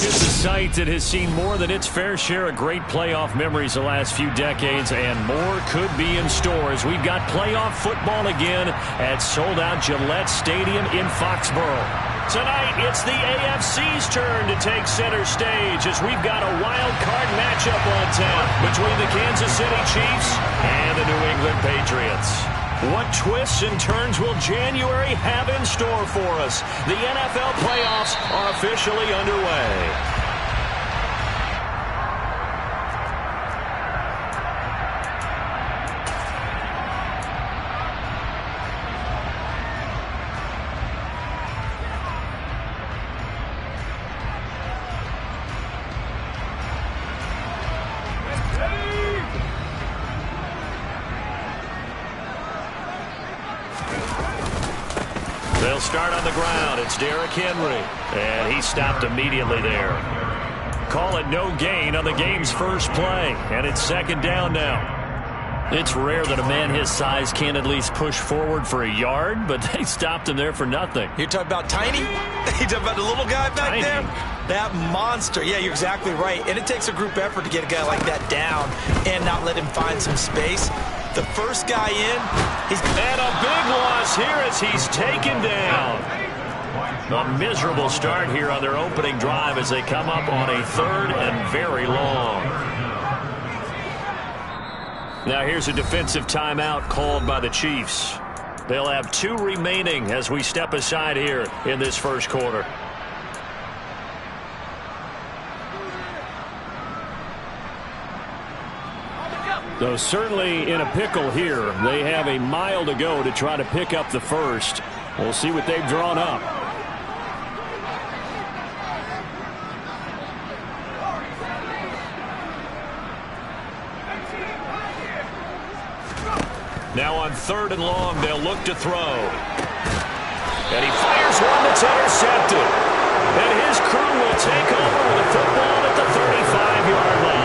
It's a sight that has seen more than its fair share of great playoff memories the last few decades, and more could be in store as we've got playoff football again at sold-out Gillette Stadium in Foxborough. Tonight, it's the AFC's turn to take center stage as we've got a wild card matchup on tap between the Kansas City Chiefs and the New England Patriots. What twists and turns will January have in store for us? The NFL playoffs are officially underway. They'll start on the ground. It's Derrick Henry. And he stopped immediately there. Call it no gain on the game's first play. And it's second down now. It's rare that a man his size can't at least push forward for a yard, but they stopped him there for nothing. You're talking about Tiny? You're talking about the little guy back there? That monster. Yeah, you're exactly right. And it takes a group effort to get a guy like that down and not let him find some space. The first guy in, and a big loss here as he's taken down. A miserable start here on their opening drive as they come up on a third and very long. Now here's a defensive timeout called by the Chiefs. They'll have 2 remaining as we step aside here in this first quarter. So certainly in a pickle here. They have a mile to go to try to pick up the first. We'll see what they've drawn up. Now on third and long, they'll look to throw. And he fires one that's intercepted. And his crew will take over with the football at the 35-yard line.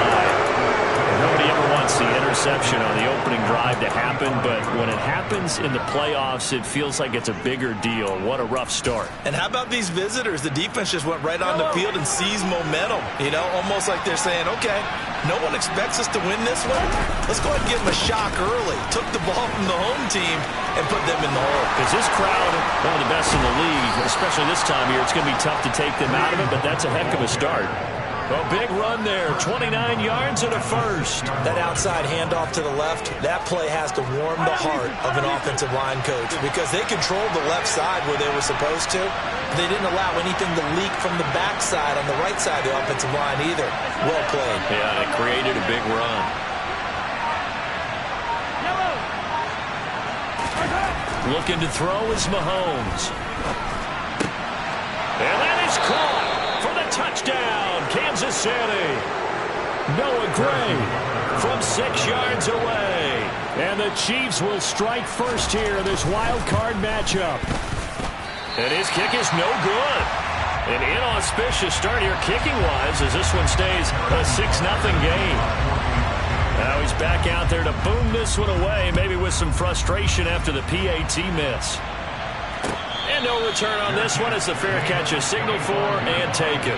Nobody ever wants the interception on the opening drive to happen, but when it happens in the playoffs, it feels like it's a bigger deal. What a rough start. And how about these visitors? The defense just went right on the field and seized momentum. You know, almost like they're saying, okay, no one expects us to win this one. Let's go ahead and give them a shock early. Took the ball from the home team and put them in the hole. Because this crowd, one of the best in the league, especially this time of year, it's going to be tough to take them out of it, but that's a heck of a start. A big run there, 29 yards and a first. That outside handoff to the left, that play has to warm the heart of an offensive line coach because they controlled the left side where they were supposed to. They didn't allow anything to leak from the backside on the right side of the offensive line either. Well played. Yeah, it created a big run. Looking to throw is Mahomes. And that is caught for the touchdown. Kansas City. Noah Gray from 6 yards away. And the Chiefs will strike first here in this wild card matchup. And his kick is no good. An inauspicious start here kicking-wise as this one stays a 6-0 game. Now he's back out there to boom this one away, maybe with some frustration after the PAT miss. And no return on this one as the fair catch is signaled for and taken.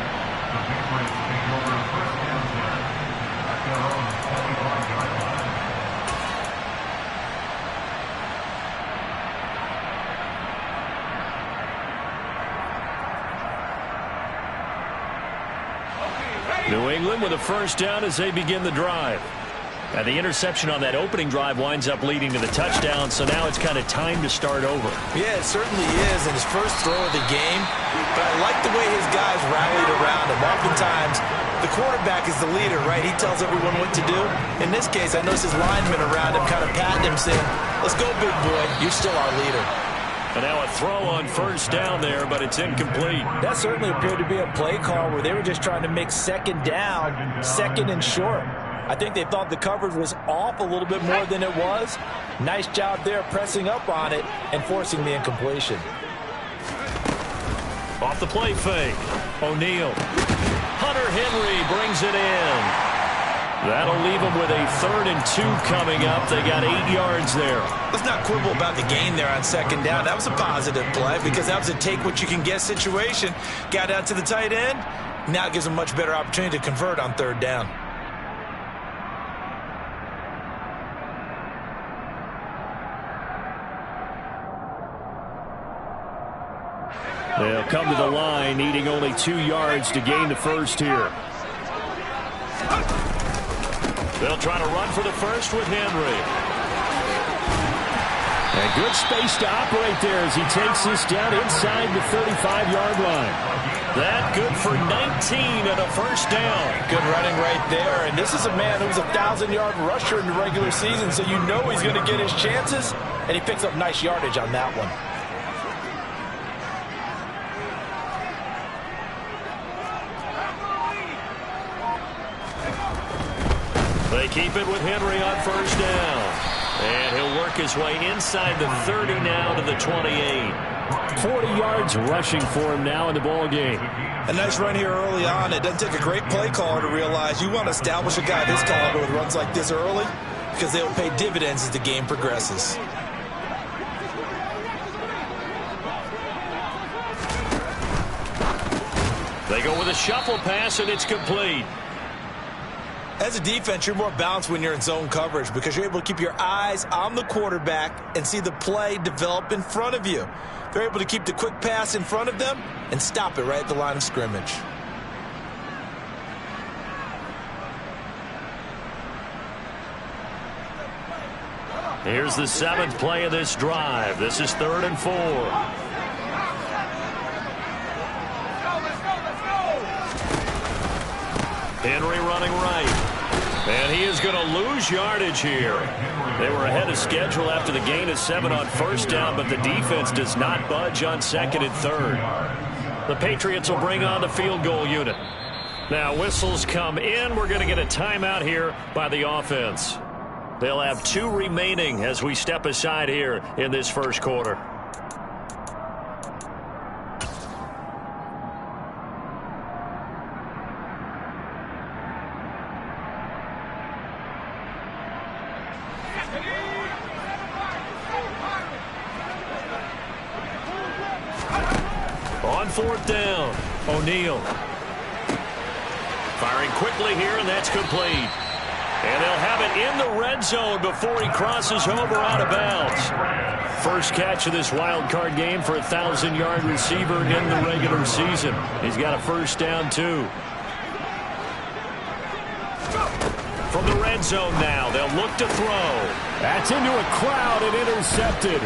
New England with a first down as they begin the drive. And the interception on that opening drive winds up leading to the touchdown, so now it's kind of time to start over. Yeah, it certainly is in his first throw of the game. But I like the way his guys rallied around him. Oftentimes, the quarterback is the leader, right? He tells everyone what to do. In this case, I noticed his linemen around him kind of patting him, saying, let's go, big boy. You're still our leader. And now a throw on first down there, but it's incomplete. That certainly appeared to be a play call where they were just trying to make second down, second and short. I think they thought the coverage was off a little bit more than it was. Nice job there pressing up on it and forcing the incompletion. Off the play fake. O'Neal. Hunter Henry brings it in. That'll leave them with a 3rd and 2 coming up. They got 8 yards there. Let's not quibble about the gain there on second down. That was a positive play because that was a take-what-you-can-get situation. Got out to the tight end, Now it gives them a much better opportunity to convert on third down. They'll come to the line, needing only 2 yards to gain the first here. They'll try to run for the first with Henry. And good space to operate there as he takes this down inside the 35-yard line. That good for 19 and a first down. Good running right there. And this is a man who was a 1,000-yard rusher in the regular season, so you know he's going to get his chances. And he picks up nice yardage on that one. They keep it with Henry on first down. And he'll work his way inside the 30 now to the 28. 40 yards rushing for him now in the ball game. A nice run here early on. It doesn't take a great play caller to realize you want to establish a guy of his caliber with runs like this early because they will pay dividends as the game progresses. They go with a shuffle pass, and it's complete. As a defense, you're more balanced when you're in zone coverage because you're able to keep your eyes on the quarterback and see the play develop in front of you. They're able to keep the quick pass in front of them and stop it right at the line of scrimmage. Here's the 7th play of this drive. This is 3rd and 4. Henry running right. And he is going to lose yardage here. They were ahead of schedule after the gain of 7 on first down, but the defense does not budge on 2nd and 3rd. The Patriots will bring on the field goal unit. Now whistles come in. We're going to get a timeout here by the offense. They'll have 2 remaining as we step aside here in this first quarter. On 4th down, O'Neal. Firing quickly here, and that's complete. And they'll have it in the red zone before he crosses over out of bounds. First catch of this wild card game for a 1,000-yard receiver in the regular season. He's got a first down, too. From the red zone now, they'll look to throw. That's into a crowd and intercepted.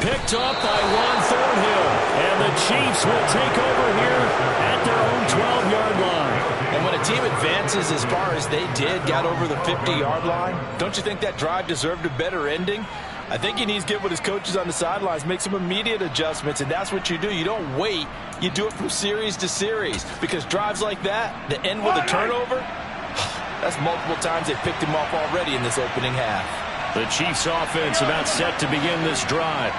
Picked up by Juan Thornhill. And the Chiefs will take over here at their own 12-yard line. And when a team advances as far as they did, got over the 50-yard line, don't you think that drive deserved a better ending? I think he needs to get with his coaches on the sidelines, make some immediate adjustments, and that's what you do. You don't wait. You do it from series to series because drives like that, that end with a turnover, that's multiple times they've picked him off already in this opening half. The Chiefs offense about set to begin this drive.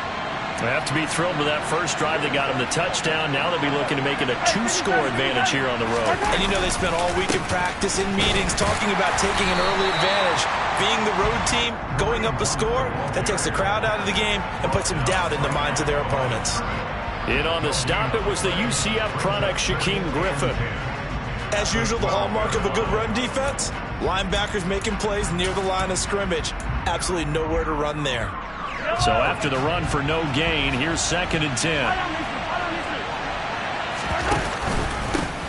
They have to be thrilled with that first drive that got them the touchdown. Now they'll be looking to make it a 2-score advantage here on the road. And you know they spent all week in practice, in meetings, talking about taking an early advantage. Being the road team, going up a score, that takes the crowd out of the game and puts some doubt in the minds of their opponents. In on the stop, it was the UCF product, Shaquem Griffin. As usual, the hallmark of a good run defense, linebackers making plays near the line of scrimmage. Absolutely nowhere to run there. So after the run for no gain, here's 2nd and 10.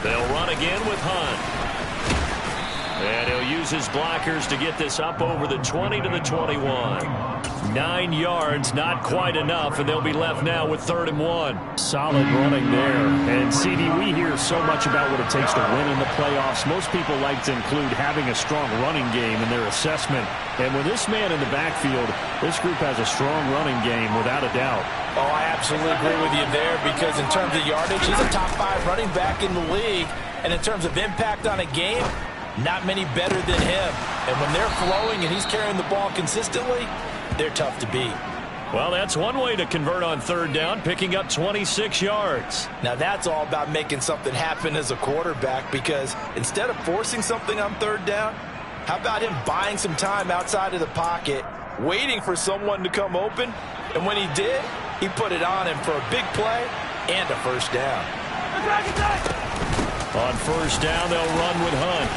They'll run again with Hunt. And he'll use his blockers to get this up over the 20 to the 21. 9 yards, not quite enough, and they'll be left now with 3rd and 1. Solid running there. And, CD, we hear so much about what it takes to win in the playoffs. Most people like to include having a strong running game in their assessment. And with this man in the backfield, this group has a strong running game without a doubt. Oh, I absolutely agree with you there because in terms of yardage, he's a top 5 running back in the league. And in terms of impact on a game, not many better than him. And when they're flowing and he's carrying the ball consistently, they're tough to beat. Well, that's one way to convert on 3rd down, picking up 26 yards. Now, that's all about making something happen as a quarterback because instead of forcing something on 3rd down, how about him buying some time outside of the pocket, waiting for someone to come open, and when he did, he put it on him for a big play and a first down. On first down, they'll run with Hunt.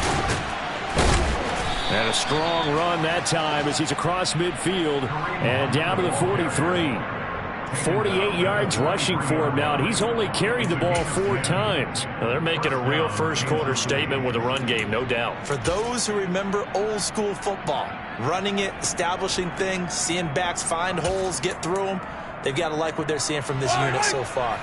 And a strong run that time as he's across midfield and down to the 43. 48 yards rushing for him now, and he's only carried the ball 4 times. Well, they're making a real first-quarter statement with a run game, no doubt. For those who remember old-school football, running it, establishing things, seeing backs find holes, get through them, they've got to like what they're seeing from this unit so far.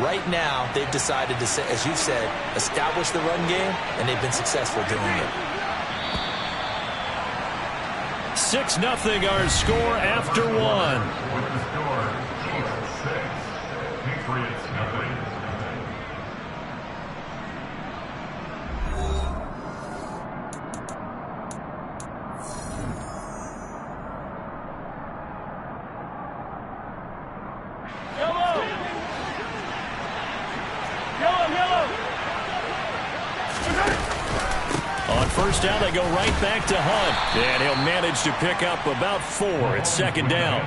Right now, they've decided to, as you said, establish the run game, and they've been successful doing it. 6-0 our score after 1. Patriots nothing. On first down, they go right back to Hunt. And he'll manage to pick up about 4. It's second down.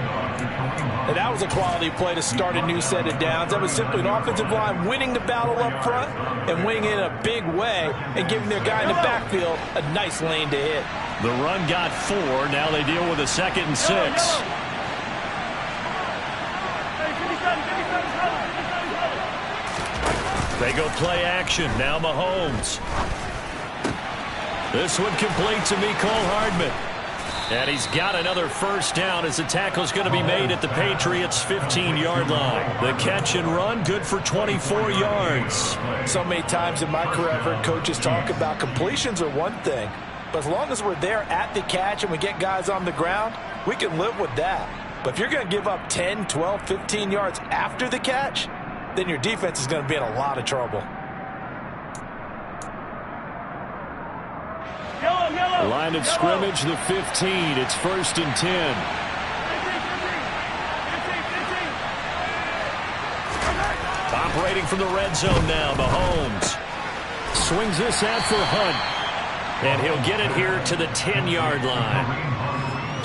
And that was a quality play to start a new set of downs. That was simply an offensive line winning the battle up front and winning in a big way and giving their guy in the backfield a nice lane to hit. The run got 4. Now they deal with a 2nd and 6. They go play action. Now Mahomes. This one complete to Mecole Hardman. And he's got another first down as the tackle's going to be made at the Patriots' 15-yard line. The catch and run, good for 24 yards. So many times in my career, I've heard coaches talk about completions are one thing, but as long as we're there at the catch and we get guys on the ground, we can live with that. But if you're going to give up 10, 12, 15 yards after the catch, then your defense is going to be in a lot of trouble. Line of scrimmage, the 15. It's 1st and 10. Operating from the red zone now, Mahomes. Swings this out for Hunt. And he'll get it here to the 10-yard line.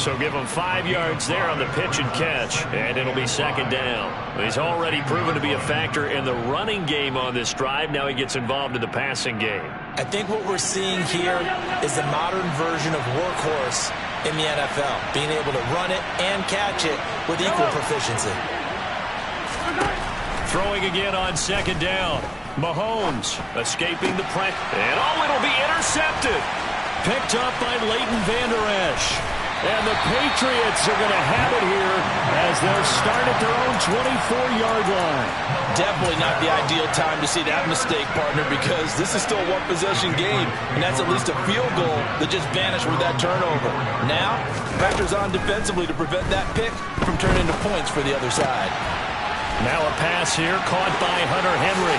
So give him 5 yards there on the pitch and catch, and it'll be second down. He's already proven to be a factor in the running game on this drive. Now he gets involved in the passing game. I think what we're seeing here is the modern version of workhorse in the NFL, being able to run it and catch it with equal proficiency. Throwing again on second down. Mahomes escaping the press. And it'll be intercepted. Picked up by Leighton Vander Esch. And the Patriots are going to have it here as they'll start at their own 24-yard line. Definitely not the ideal time to see that mistake, partner, because this is still a one-possession game, and that's at least a field goal that just vanished with that turnover. Now, pressures on defensively to prevent that pick from turning into points for the other side. Now a pass here caught by Hunter Henry.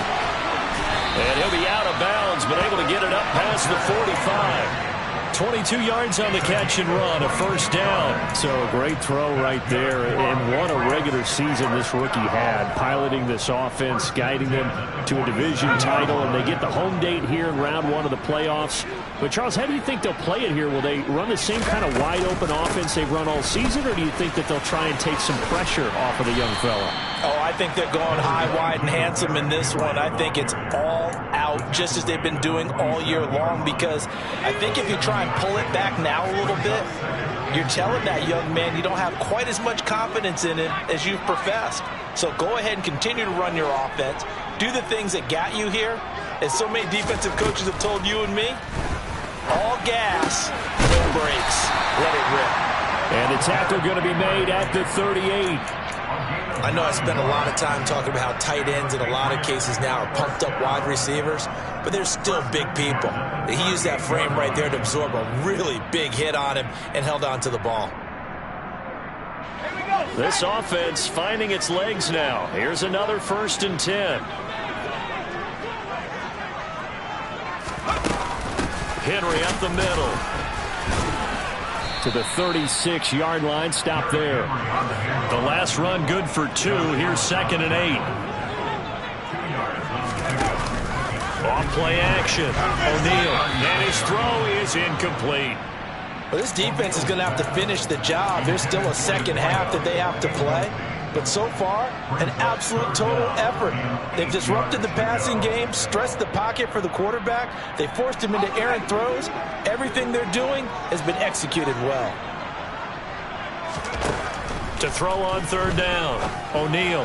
And he'll be out of bounds, but able to get it up past the 45. 22 yards on the catch and run, a first down. So a great throw right there, and what a regular season this rookie had, piloting this offense, guiding them to a division title, and they get the home date here in round 1 of the playoffs. But Charles, how do you think they'll play it here? Will they run the same kind of wide open offense they've run all season, or do you think that they'll try and take some pressure off of the young fella? Oh, I think they're going high, wide, and handsome in this one. I think it's all out, just as they've been doing all year long, because I think if you try and pull it back now a little bit, you're telling that young man you don't have quite as much confidence in it as you've professed. So go ahead and continue to run your offense. Do the things that got you here. As so many defensive coaches have told you and me, all gas, no brakes. Let it rip. And the tackle going to be made at the 38. I know I spent a lot of time talking about how tight ends in a lot of cases now are pumped up wide receivers, but they're still big people. He used that frame right there to absorb a really big hit on him and held on to the ball. This offense finding its legs now. Here's another 1st and 10. Henry up the middle. To the 36-yard line. Stop there. The last run good for 2. Here's 2nd and 8. Off play action. O'Neal. And his throw is incomplete. Well, this defense is going to have to finish the job. There's still a second half that they have to play. But so far, an absolute total effort. They've disrupted the passing game, stressed the pocket for the quarterback. They forced him into errant throws. Everything they're doing has been executed well. To throw on third down, O'Neal.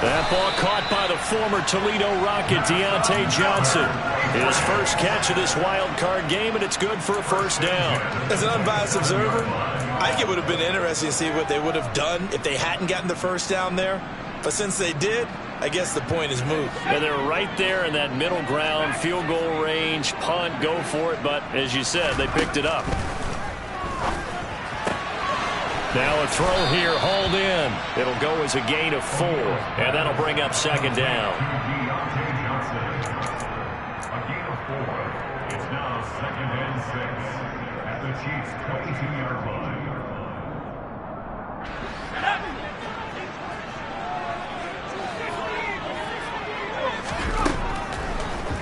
That ball caught by the former Toledo Rocket, Deontay Johnson. His first catch of this wild card game, and it's good for a first down. As an unbiased observer, I think it would have been interesting to see what they would have done if they hadn't gotten the first down there. But since they did, I guess the point is moot. And they're right there in that middle ground, field goal range, punt, go for it. But as you said, they picked it up. Now a throw here, hauled in. It'll go as a gain of 4, and that'll bring up second down. A gain of 4. It's now 2nd and 6 at the Chiefs' 22-yard line.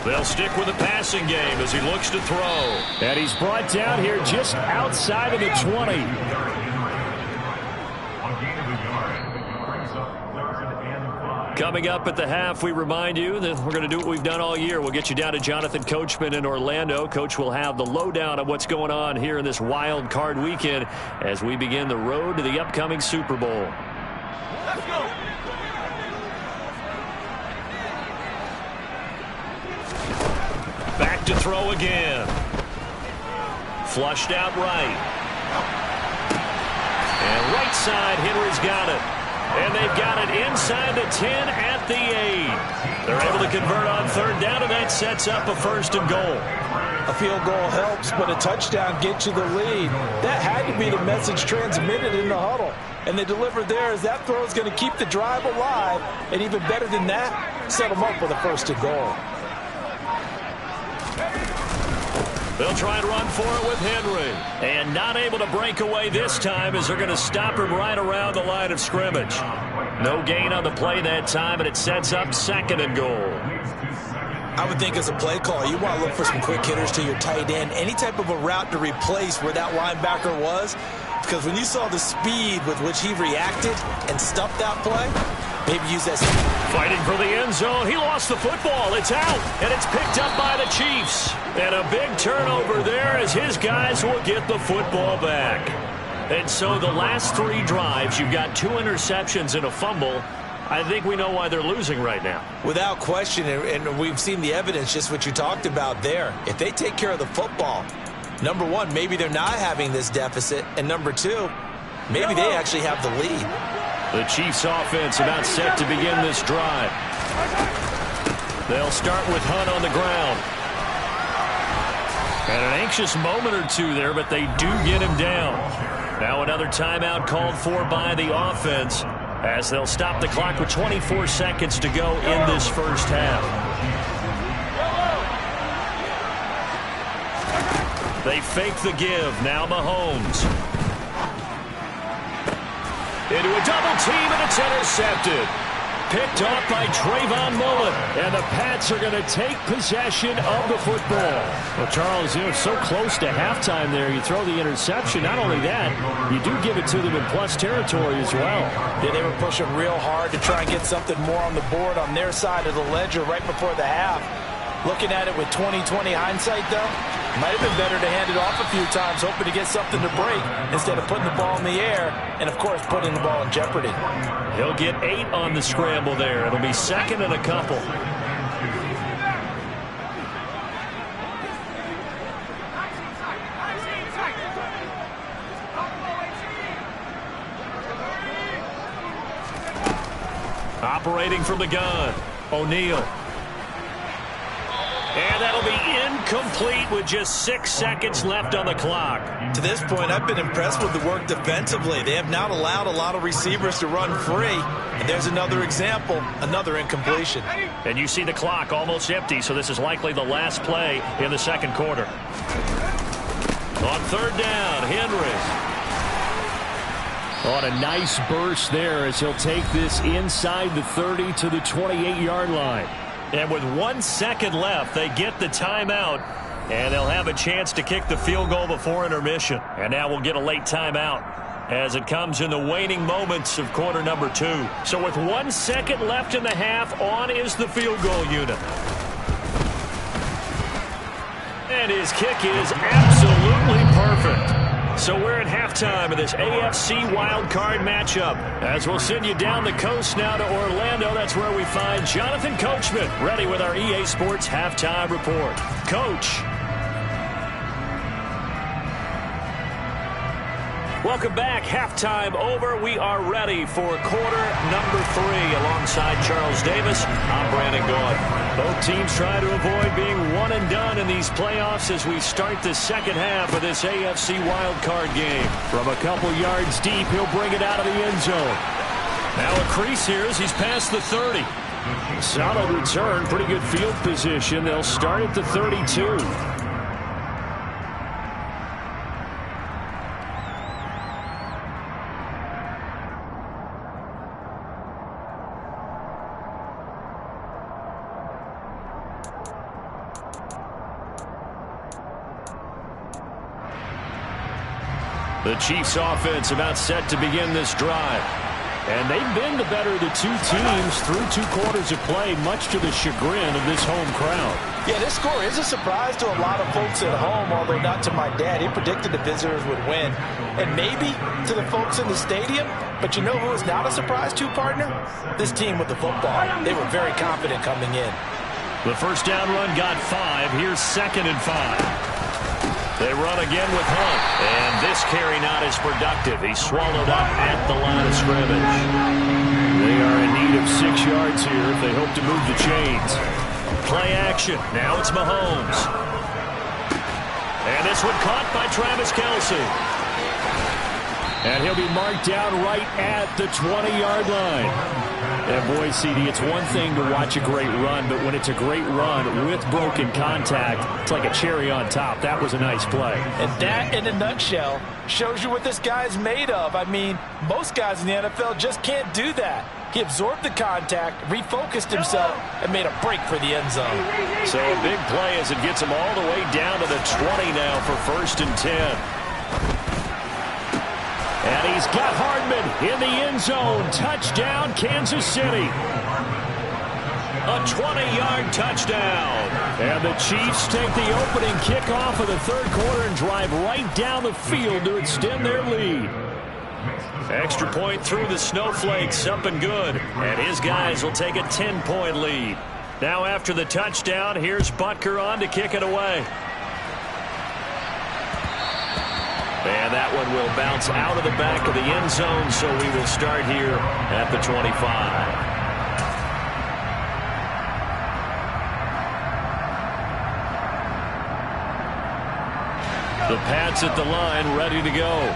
They'll stick with the passing game as he looks to throw. And he's brought down here just outside of the 20. Coming up at the half, we remind you that we're going to do what we've done all year. We'll get you down to Jonathan Coachman in Orlando. Coach will have the lowdown of what's going on here in this wild card weekend as we begin the road to the upcoming Super Bowl. Let's go. Back to throw again. Flushed out right. And right side, Henry's got it. And they've got it inside the 10 at the 8. They're able to convert on third down, and that sets up a 1st and goal. A field goal helps, but a touchdown gets you the lead. That had to be the message transmitted in the huddle. And they delivered there as that throw is going to keep the drive alive. And even better than that, set them up with a 1st and goal. They'll try and run for it with Henry. And not able to break away this time as they're going to stop him right around the line of scrimmage. No gain on the play that time, and it sets up 2nd and goal. I would think as a play call, you want to look for some quick hitters to your tight end. Any type of a route to replace where that linebacker was. Because when you saw the speed with which he reacted and stuffed that play, maybe use that. Fighting for the end zone. He lost the football. It's out, and it's picked up by the Chiefs. And a big turnover there as his guys will get the football back. And so the last 3 drives, you've got 2 interceptions and a fumble. I think we know why they're losing right now. Without question, and we've seen the evidence, just what you talked about there. If they take care of the football, number 1, maybe they're not having this deficit. And number 2, maybe they actually have the lead. The Chiefs offense about set to begin this drive. They'll start with Hunt on the ground. And an anxious moment or 2 there, but they do get him down. Now another timeout called for by the offense as they'll stop the clock with 24 seconds to go in this first half. They fake the give. Now Mahomes. Into a double team, and it's intercepted. Picked off by Trayvon Mullen, and the Pats are going to take possession of the football. Well, Charles, you're so close to halftime there. You throw the interception. Not only that, you do give it to them in plus territory as well. Yeah, they were pushing real hard to try and get something more on the board on their side of the ledger right before the half. Looking at it with 20/20 hindsight, though, might have been better to hand it off a few times, hoping to get something to break instead of putting the ball in the air and, of course, putting the ball in jeopardy. He'll get 8 on the scramble there. It'll be 2nd and a couple. Operating from the gun, O'Neal. And that'll be incomplete with just 6 seconds left on the clock. To this point, I've been impressed with the work defensively. They have not allowed a lot of receivers to run free. And there's another example, another incompletion. And you see the clock almost empty, so this is likely the last play in the 2nd quarter. On 3rd down, Henry. On a nice burst there as he'll take this inside the 30 to the 28-yard line. And with 1 second left, they get the timeout, and they'll have a chance to kick the field goal before intermission. And now we'll get a late timeout as it comes in the waning moments of quarter number 2. So with 1 second left in the half, on is the field goal unit. And his kick is absolutely perfect. So we're at halftime of this AFC wildcard matchup. As we'll send you down the coast now to Orlando, that's where we find Jonathan Coachman ready with our EA Sports halftime report. Coach. Welcome back. Halftime over. We are ready for quarter number 3. Alongside Charles Davis, I'm Brandon Gaud. Both teams try to avoid being one and done in these playoffs as we start the second half of this AFC wildcard game. From a couple yards deep, he'll bring it out of the end zone. Now a crease here as he's past the 30. Solid return, pretty good field position. They'll start at the 32. The Chiefs offense about set to begin this drive. And they've been the better of the two teams through 2 quarters of play, much to the chagrin of this home crowd. Yeah, this score is a surprise to a lot of folks at home, although not to my dad. He predicted the visitors would win. And maybe to the folks in the stadium. But you know who is not a surprise to, partner? This team with the football. They were very confident coming in. The first down run got 5. Here's 2nd and 5. They run again with Hunt, and this carry not as productive. He's swallowed up at the line of scrimmage. They are in need of 6 yards here if they hope to move the chains. Play action. Now it's Mahomes. And this one caught by Travis Kelce. And he'll be marked down right at the 20-yard line. And boy, CD, it's one thing to watch a great run, but when it's a great run with broken contact, it's like a cherry on top. That was a nice play. And that, in a nutshell, shows you what this guy's made of. I mean, most guys in the NFL just can't do that. He absorbed the contact, refocused himself, and made a break for the end zone. So a big play as it gets him all the way down to the 20 now for 1st and 10. And he's got Hardman in the end zone. Touchdown, Kansas City. A 20-yard touchdown. And the Chiefs take the opening kickoff of the 3rd quarter and drive right down the field to extend their lead. Extra point through the snowflakes, up and good. And his guys will take a 10-point lead. Now after the touchdown, here's Butker on to kick it away. And that one will bounce out of the back of the end zone, so we will start here at the 25. The Pats at the line, ready to go.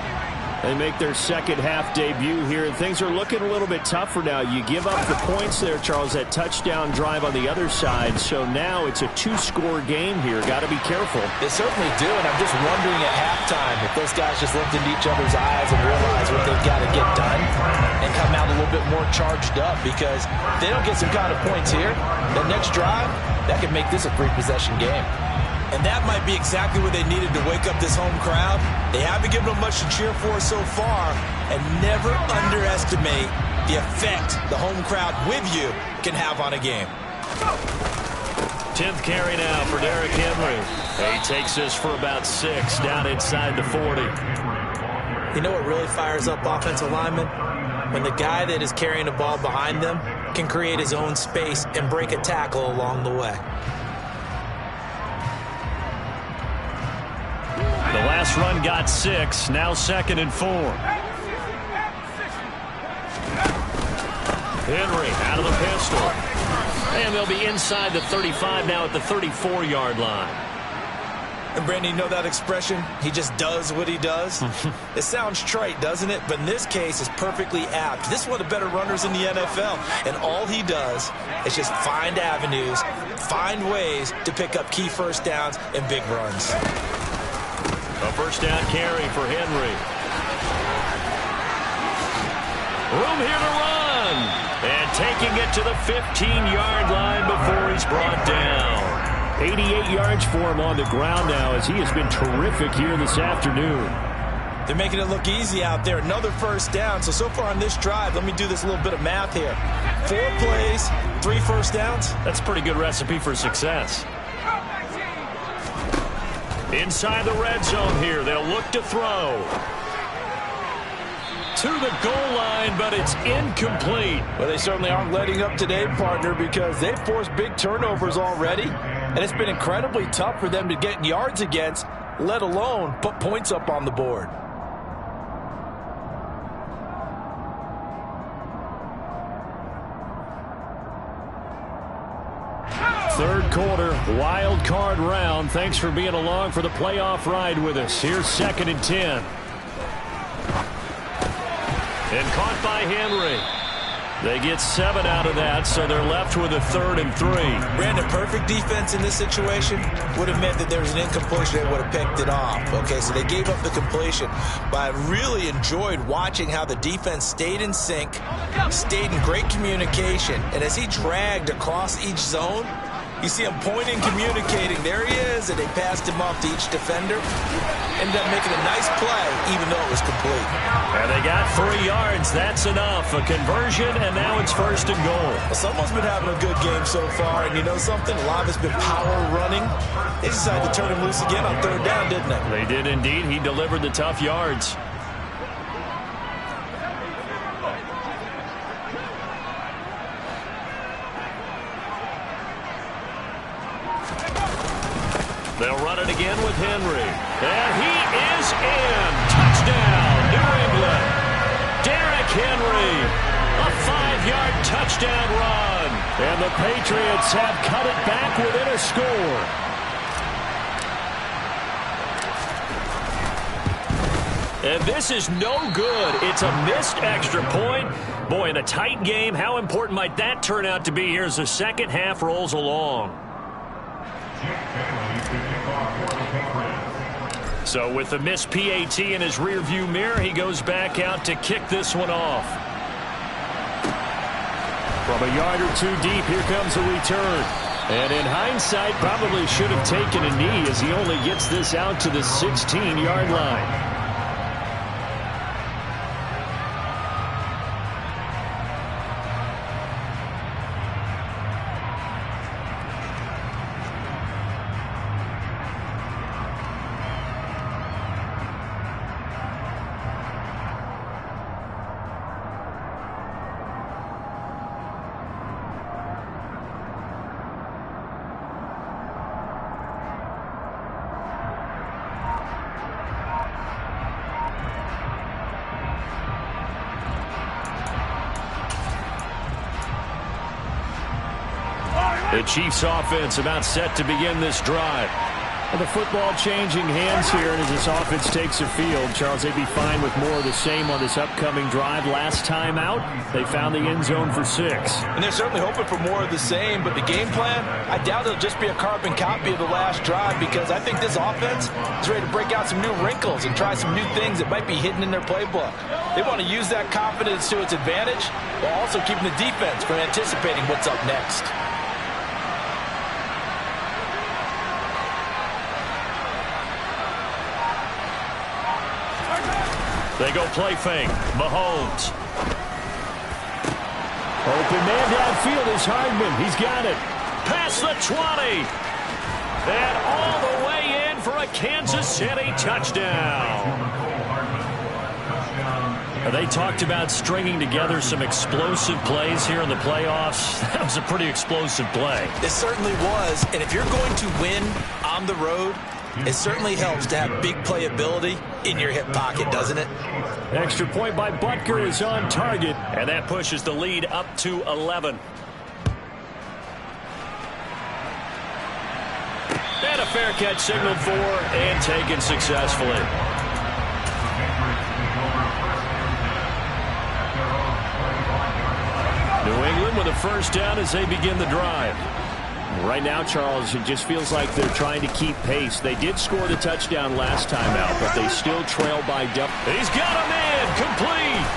They make their second half debut here, and things are looking a little bit tougher now. You give up the points there, Charles, that touchdown drive on the other side. So now it's a 2-score game here. Got to be careful. They certainly do, and I'm just wondering at halftime if those guys just looked into each other's eyes and realize what they've got to get done and come out a little bit more charged up, because if they don't get some kind of points here, the next drive, that could make this a 3-possession game. And that might be exactly what they needed to wake up this home crowd. They haven't given them much to cheer for so far. And never underestimate the effect the home crowd with you can have on a game. 10th carry now for Derrick Henry. He takes this for about 6 down inside the 40. You know what really fires up offensive linemen? When the guy that is carrying the ball behind them can create his own space and break a tackle along the way. The last run got 6. Now 2nd and 4. Henry out of the pistol. And they'll be inside the 35 now at the 34-yard line. And Brandon, you know that expression? He just does what he does? It sounds trite, doesn't it? But in this case, it's perfectly apt. This is one of the better runners in the NFL. And all he does is just find avenues, find ways to pick up key first downs and big runs. A first down carry for Henry. Room here to run. And taking it to the 15-yard line before he's brought down. 88 yards for him on the ground now as he has been terrific here this afternoon. They're making it look easy out there. Another first down. So far on this drive, let me do this little bit of math here. 4 plays, 3 first downs. That's a pretty good recipe for success. Inside the red zone here, they'll look to throw. To the goal line, but it's incomplete. Well, they certainly aren't letting up today, partner, because they've forced big turnovers already, and it's been incredibly tough for them to get yards against, let alone put points up on the board. Third quarter, wild card round. Thanks for being along for the playoff ride with us. Here's 2nd and 10. And caught by Henry. They get 7 out of that, so they're left with a 3rd and 3. Brandon, perfect defense in this situation would have meant that there was an incompletion. They would have picked it off. Okay, so they gave up the completion. But I really enjoyed watching how the defense stayed in sync, stayed in great communication, and as he dragged across each zone, you see him pointing, communicating. There he is, and they passed him off to each defender. Ended up making a nice play, even though it was complete. And they got 3 yards. That's enough. A conversion, and now it's 1st and goal. Well, someone's been having a good game so far, and you know something? A lot of it's been power running. They decided to turn him loose again on 3rd down, didn't they? They did indeed. He delivered the tough yards. They'll run it again with Henry. And he is in. Touchdown, New England. Derrick Henry. A 5-yard touchdown run. And the Patriots have cut it back within a score. And this is no good. It's a missed extra point. Boy, in a tight game, how important might that turn out to be here as the second half rolls along? So with the missed PAT in his rearview mirror, he goes back out to kick this one off. From a yard or 2 deep, here comes a return. And in hindsight, probably should have taken a knee as he only gets this out to the 16-yard line. The Chiefs offense about set to begin this drive. And the football changing hands here, and as this offense takes the field, Charles, they'd be fine with more of the same on this upcoming drive. Last time out, they found the end zone for 6. And they're certainly hoping for more of the same, but the game plan, I doubt it'll just be a carbon copy of the last drive, because I think this offense is ready to break out some new wrinkles and try some new things that might be hidden in their playbook. They want to use that confidence to its advantage while also keeping the defense from anticipating what's up next. They go play fake. Mahomes. Open man downfield is Hardman. He's got it. Past the 20. And all the way in for a Kansas City touchdown. They talked about stringing together some explosive plays here in the playoffs. That was a pretty explosive play. It certainly was. And if you're going to win on the road, it certainly helps to have big playability in your hip pocket, doesn't it? Extra point by Butker is on target, and that pushes the lead up to 11. And a fair catch signaled for and taken successfully. New England with a first down as they begin the drive. Right now, Charles, it just feels like they're trying to keep pace. They did score the touchdown last time out, but they still trail by double. He's got a man complete.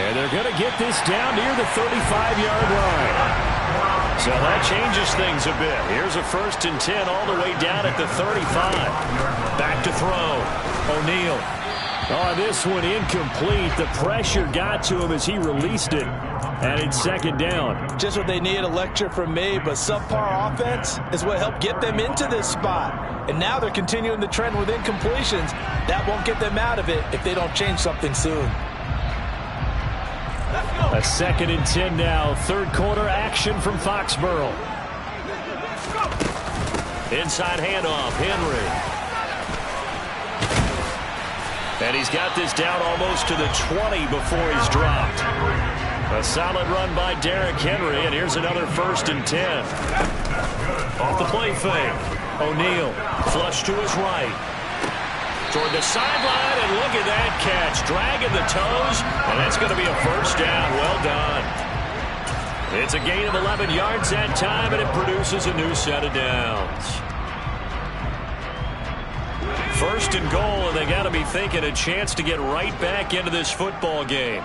And they're going to get this down near the 35-yard line. So that changes things a bit. Here's a 1st and 10 all the way down at the 35. Back to throw. O'Neal. Oh, this one incomplete. The pressure got to him as he released it. And it's 2nd down. Just what they need, a lecture from me, but subpar offense is what helped get them into this spot. And now they're continuing the trend with incompletions. That won't get them out of it if they don't change something soon. A 2nd and 10 now. 3rd quarter action from Foxborough. Inside handoff, Henry. And he's got this down almost to the 20 before he's dropped. A solid run by Derrick Henry, and here's another 1st and 10. Off the play fake. O'Neal, flush to his right. Toward the sideline, and look at that catch. Dragging the toes, and that's going to be a 1st down. Well done. It's a gain of 11 yards that time, and it produces a new set of downs. 1st and goal, and they got to be thinking a chance to get right back into this football game.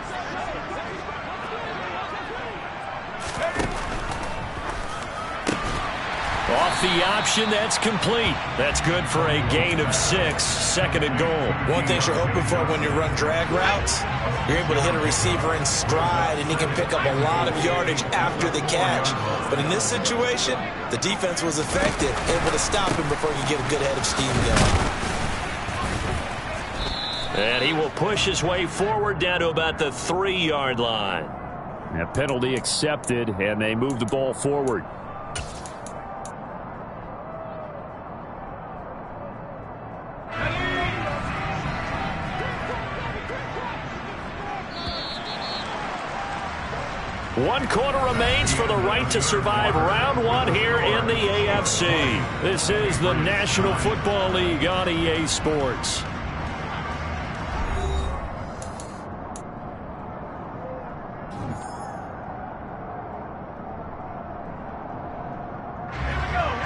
Off the option, that's complete. That's good for a gain of 6. 2nd and goal. One thing you're hoping for when you run drag routes, you're able to hit a receiver in stride, and he can pick up a lot of yardage after the catch. But in this situation, the defense was effective, able to stop him before he could get a good head of steam going. And he will push his way forward down to about the 3-yard line. A penalty accepted, and they move the ball forward. One quarter remains for the right to survive round 1 here in the AFC. This is the National Football League on EA Sports.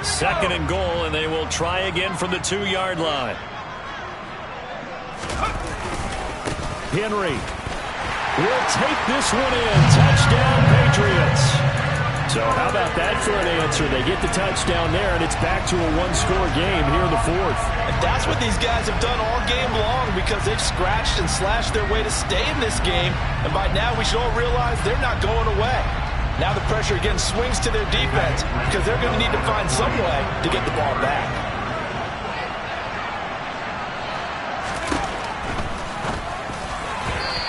Second and goal, and they will try again from the 2-yard line. Henry will take this one in. Touchdown, Patriots. So how about that for an answer? They get the touchdown there, and it's back to a 1-score game here in the 4th. And that's what these guys have done all game long, because they've scratched and slashed their way to stay in this game. And by now, we should all realize they're not going away. Now the pressure again swings to their defense, because they're going to need to find some way to get the ball back.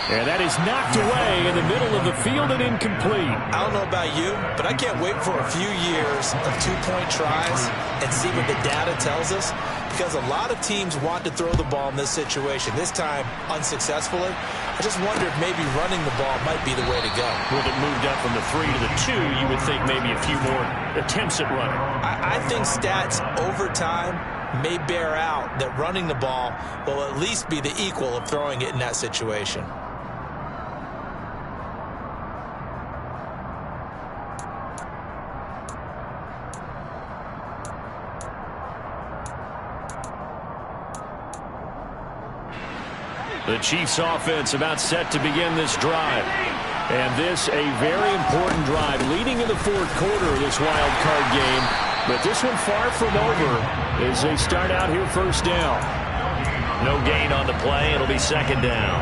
And that is knocked away in the middle of the field and incomplete. I don't know about you, but I can't wait for a few years of 2-point tries and see what the data tells us, because a lot of teams want to throw the ball in this situation, this time unsuccessfully. I just wonder if maybe running the ball might be the way to go. With it moved up from the 3 to the 2, you would think maybe a few more attempts at running. I think stats over time may bear out that running the ball will at least be the equal of throwing it in that situation. The Chiefs offense about set to begin this drive. And this a very important drive leading in the 4th quarter of this wild card game. But this one far from over as they start out here 1st down. No gain on the play. It'll be 2nd down.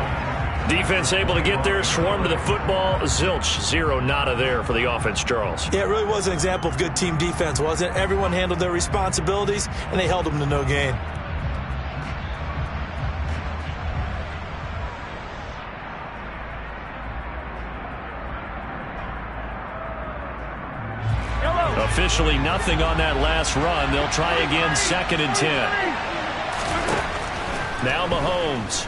Defense able to get there, swarm to the football. Zilch, 0 nada there for the offense, Charles. Yeah, it really was an example of good team defense, wasn't it? Everyone handled their responsibilities, and they held them to no gain. Officially nothing on that last run. They'll try again 2nd and 10. Now Mahomes.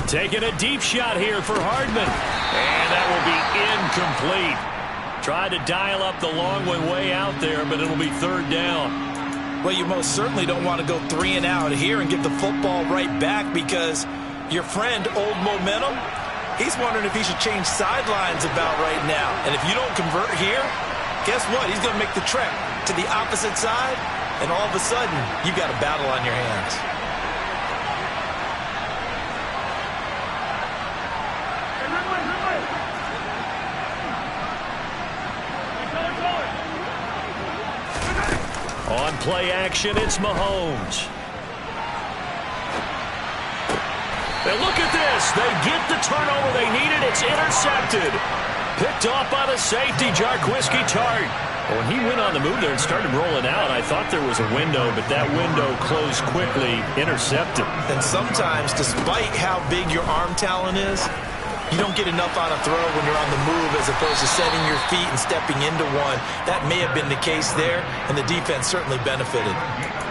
Taking a deep shot here for Hardman. And that will be incomplete. Tried to dial up the long one way out there, but it'll be 3rd down. Well, you most certainly don't want to go 3 and out here and give the football right back, because your friend, Old Momentum, he's wondering if he should change sidelines about right now. And if you don't convert here, guess what? He's going to make the trek to the opposite side, and all of a sudden, you've got a battle on your hands. On play action, it's Mahomes. And look at this. They get the turnover they needed. It's intercepted. Picked off by the safety, Jarquiski Tart. When he went on the move there and started rolling out, I thought there was a window, but that window closed quickly, intercepted. And sometimes, despite how big your arm talent is, you don't get enough on a throw when you're on the move as opposed to setting your feet and stepping into one. That may have been the case there, and the defense certainly benefited.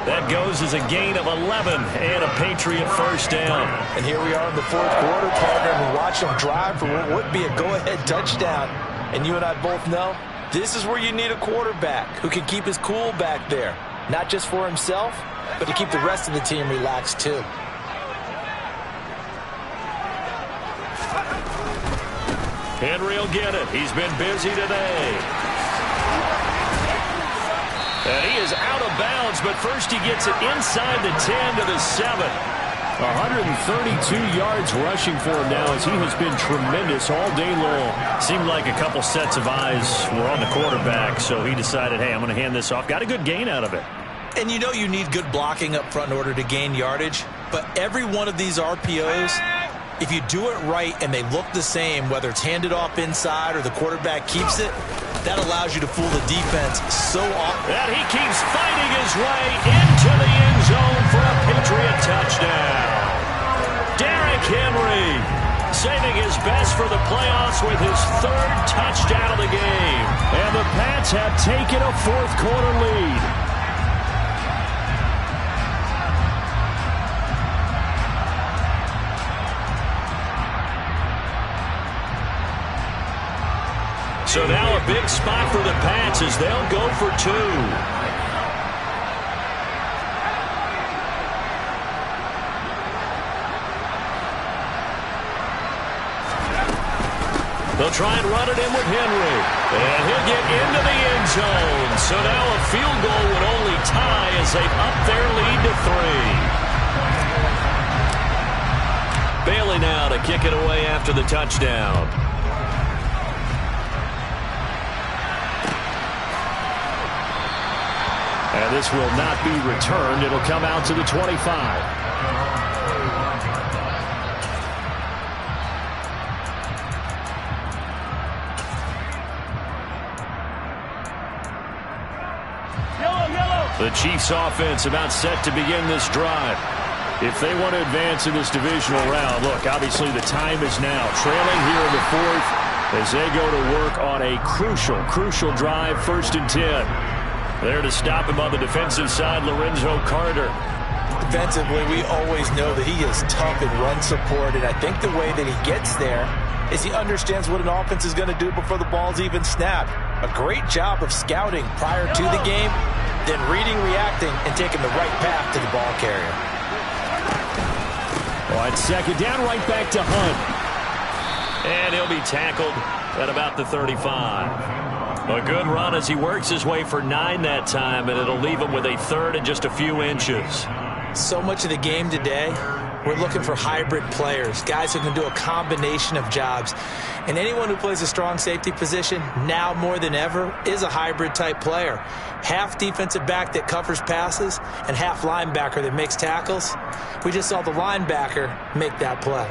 That goes as a gain of 11 and a Patriot first down. And here we are in the fourth quarter, partner, and we watch them drive for what would be a go-ahead touchdown. And you and I both know this is where you need a quarterback who can keep his cool back there, not just for himself, but to keep the rest of the team relaxed too. Henry will get it. He's been busy today. And he is out of bounds, but first he gets it inside the 10 to the 7. 132 yards rushing for him now as he has been tremendous all day long. Seemed like a couple sets of eyes were on the quarterback, so he decided, hey, I'm going to hand this off. Got a good gain out of it. And you know you need good blocking up front in order to gain yardage, but every one of these RPOs, if you do it right and they look the same, whether it's handed off inside or the quarterback keeps it, that allows you to fool the defense so often. And he keeps fighting his way into the end zone for a Patriot touchdown. Derrick Henry saving his best for the playoffs with his third touchdown of the game. And the Pats have taken a fourth quarter lead. So now a big spot for the Pats as they'll go for 2. They'll try and run it in with Henry. And he'll get into the end zone. So now a field goal would only tie as they up their lead to 3. Bailey now to kick it away after the touchdown. And this will not be returned. It'll come out to the 25. The Chiefs offense about set to begin this drive. If they want to advance in this divisional round, look, obviously the time is now. Trailing here in the fourth as they go to work on a crucial drive, 1st and 10. There to stop him on the defensive side, Lorenzo Carter. Defensively, we always know that he is tough in run support, and I think the way that he gets there is he understands what an offense is going to do before the ball's even snapped. A great job of scouting prior to the game, then reading, reacting, and taking the right path to the ball carrier. On 2nd down, right back to Hunt. And he'll be tackled at about the 35. A good run as he works his way for 9 that time, and it'll leave him with a 3rd and just a few inches. So much of the game today, we're looking for hybrid players, guys who can do a combination of jobs. And anyone who plays a strong safety position, now more than ever, is a hybrid type player. Half defensive back that covers passes and half linebacker that makes tackles. We just saw the linebacker make that play.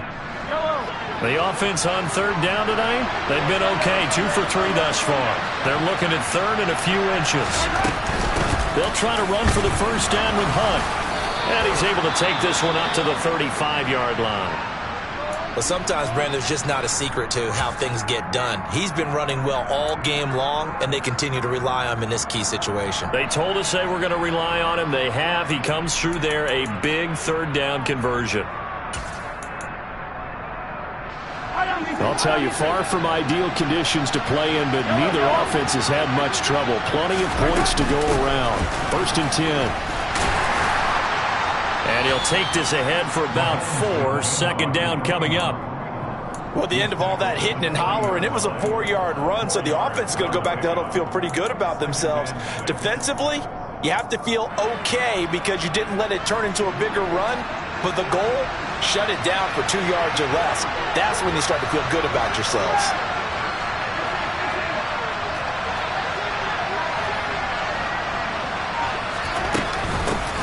The offense on 3rd down tonight, they've been okay, 2 for 3 thus far. They're looking at 3rd and a few inches. They'll try to run for the first down with Hunt. And he's able to take this one up to the 35-yard line. Well, sometimes, Brandon, there's just not a secret to how things get done. He's been running well all game long, and they continue to rely on him in this key situation. They told us they were going to rely on him. They have. He comes through there, a big 3rd down conversion. I'll tell you, far from ideal conditions to play in, but neither offense has had much trouble. Plenty of points to go around. 1st and 10. And he'll take this ahead for about 4. 2nd down coming up. Well, at the end of all that hitting and hollering, it was a 4-yard run, so the offense is going to go back to huddle and feel pretty good about themselves. Defensively, you have to feel okay because you didn't let it turn into a bigger run, but the goal, shut it down for 2 yards or less. That's when you start to feel good about yourselves.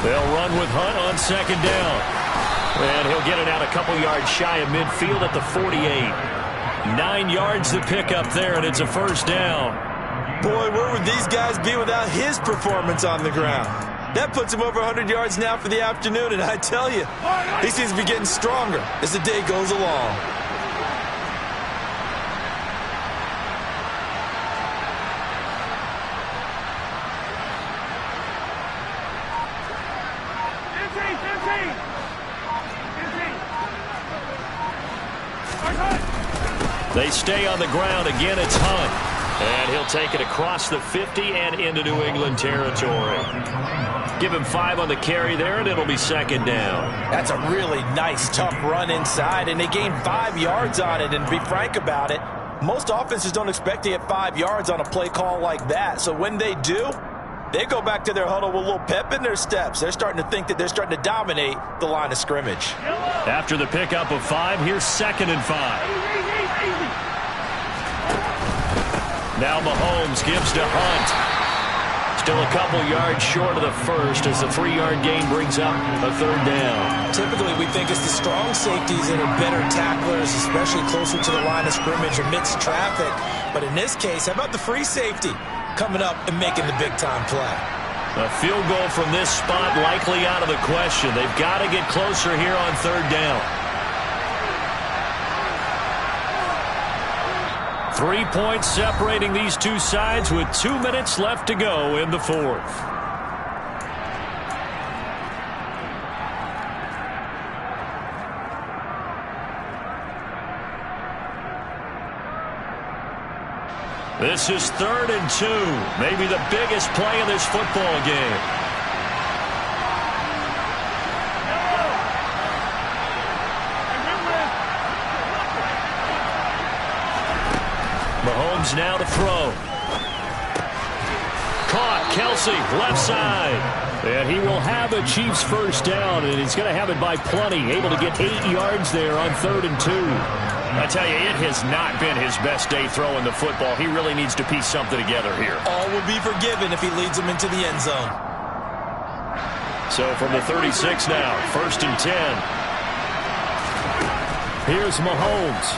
They'll run with Hunt on second down. And he'll get it out a couple yards shy of midfield at the 48. 9 yards to pick up there, and it's a first down. Boy, where would these guys be without his performance on the ground? That puts him over 100 yards now for the afternoon, and I tell you, he seems to be getting stronger as the day goes along. They stay on the ground. Again, it's Hunt. And he'll take it across the 50 and into New England territory. Give him 5 on the carry there, and it'll be second down. That's a really nice, tough run inside, and they gained 5 yards on it. And to be frank about it, most offenses don't expect to get 5 yards on a play call like that. So when they do, they go back to their huddle with a little pep in their steps. They're starting to think that they're starting to dominate the line of scrimmage. After the pickup of 5, here's 2nd and 5. Now Mahomes gives to Hunt. Still a couple yards short of the first as the 3-yard gain brings up a third down. Typically, we think it's the strong safeties that are better tacklers, especially closer to the line of scrimmage amidst traffic. But in this case, how about the free safety coming up and making the big-time play? A field goal from this spot likely out of the question. They've got to get closer here on third down. 3 points separating these two sides with 2 minutes left to go in the fourth. This is 3rd and 2, maybe the biggest play of this football game. Mahomes now to throw. Caught, Kelsey, left side. And he will have the Chiefs first down, and he's going to have it by plenty. Able to get 8 yards there on 3rd and 2. I tell you, it has not been his best day throwing the football. He really needs to piece something together here. All will be forgiven if he leads them into the end zone. So from the 36 now, 1st and 10. Here's Mahomes.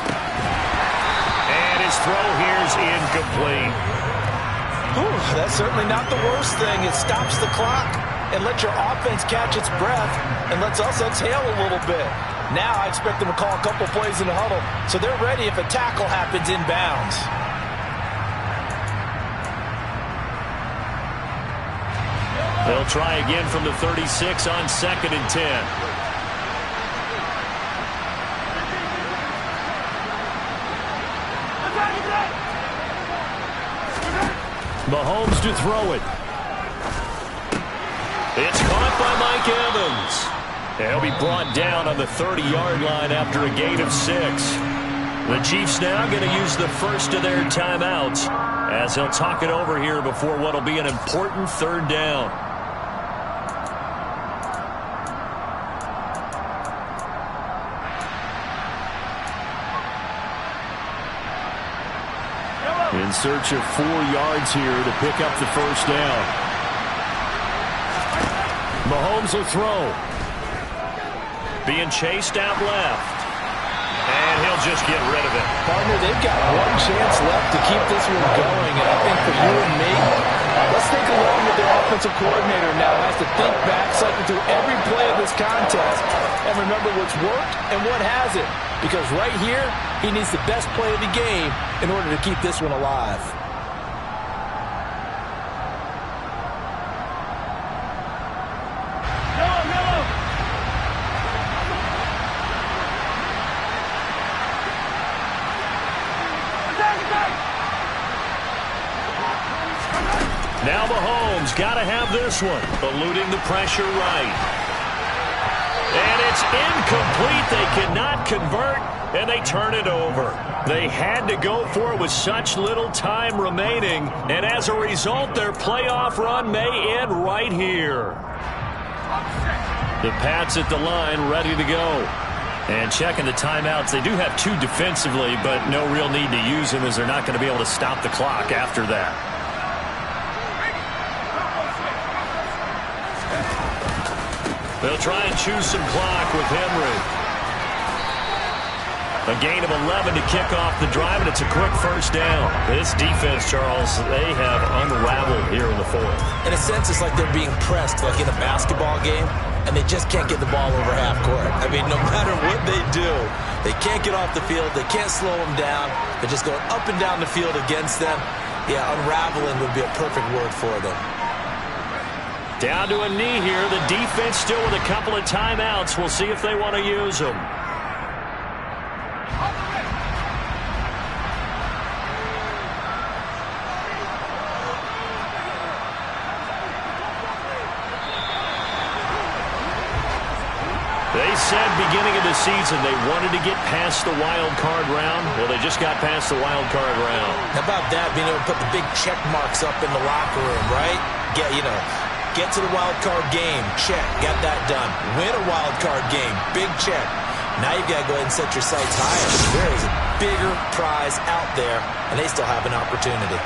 And his throw here's incomplete. Whew, that's certainly not the worst thing. It stops the clock and lets your offense catch its breath and lets us exhale a little bit. Now I expect them to call a couple plays in the huddle so they're ready if a tackle happens inbounds. They'll try again from the 36 on 2nd and 10. Mahomes to throw it. It's caught by Mike Evans. He'll be brought down on the 30-yard line after a gain of 6. The Chiefs now going to use the first of their timeouts as he'll talk it over here before what will be an important 3rd down. In search of 4 yards here to pick up the first down. Mahomes will throw. Being chased out left. And he'll just get rid of it. Partner, they've got one chance left to keep this one going. And I think for you and me, let's think along with their offensive coordinator now. Has to think back, cycle through every play of this contest, and remember what's worked and what hasn't. Because right here, he needs the best play of the game in order to keep this one alive. Now Mahomes got to have this one, eluding the pressure right. And it's incomplete. They cannot convert, and they turn it over. They had to go for it with such little time remaining, and as a result, their playoff run may end right here. The Pats at the line, ready to go. And checking the timeouts, they do have 2 defensively, but no real need to use them as they're not going to be able to stop the clock after that. They'll try and choose some clock with Henry. A gain of 11 to kick off the drive, and it's a quick first down. This defense, Charles, they have unraveled here in the fourth. In a sense, it's like they're being pressed, like in a basketball game, and they just can't get the ball over half court. I mean, no matter what they do, they can't get off the field. They can't slow them down. They're just going up and down the field against them. Yeah, unraveling would be a perfect word for them. Down to a knee here. The defense still with a couple of timeouts. We'll see if they want to use them. They said beginning of the season they wanted to get past the wild card round. Well, they just got past the wild card round. How about that, being able to put the big check marks up in the locker room, right? Get to the wild card game, check, got that done. Win a wild card game, big check. Now you've got to go ahead and set your sights higher. There is a bigger prize out there, and they still have an opportunity.